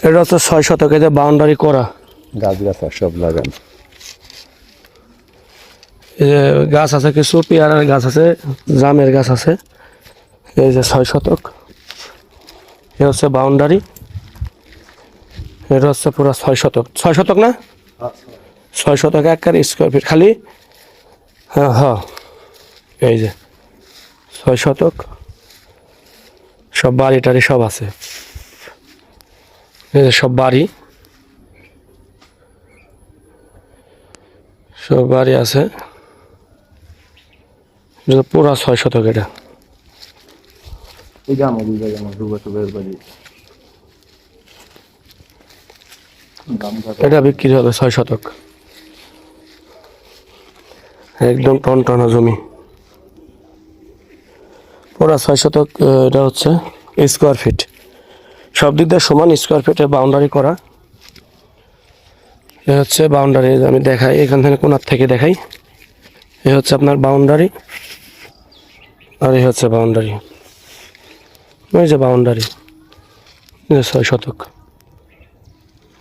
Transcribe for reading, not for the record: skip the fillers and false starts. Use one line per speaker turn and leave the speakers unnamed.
এটা হচ্ছে 6 শতকে যে বাউন্ডারি করা
গাছ সব লাগান।
এই যে গাছ আছে, কিছু পেয়ারার গাছ আছে, জামের গাছ আছে। এই যে 6 শতক, এ হচ্ছে বাউন্ডারি। এটা হচ্ছে পুরো 6 শতক। 6 শতক না, 6 শতক একর স্কোয়ার ফিট খালি। হ্যাঁ হ্যাঁ, এই যে 6 শতক, সব বাড়ি টাড়ি সব আছে। এই যে সব বাড়ি, সব বাড়ি আছে। পুরা 6 শতক। এটা এটা বিক্রি হবে 6 শতক, একদম টনটনা জমি। পুরা 6 শতক। এটা হচ্ছে স্কোয়ার ফিট, সব দিক দিয়ে সমান স্কোয়ার ফিটে বাউন্ডারি করা। এ হচ্ছে বাউন্ডারি, আমি দেখাই এখান থেকে কোনার থেকে দেখাই। এ হচ্ছে আপনার বাউন্ডারি, আর এই হচ্ছে বাউন্ডারি। ওই যে বাউন্ডারি, 6 শতক।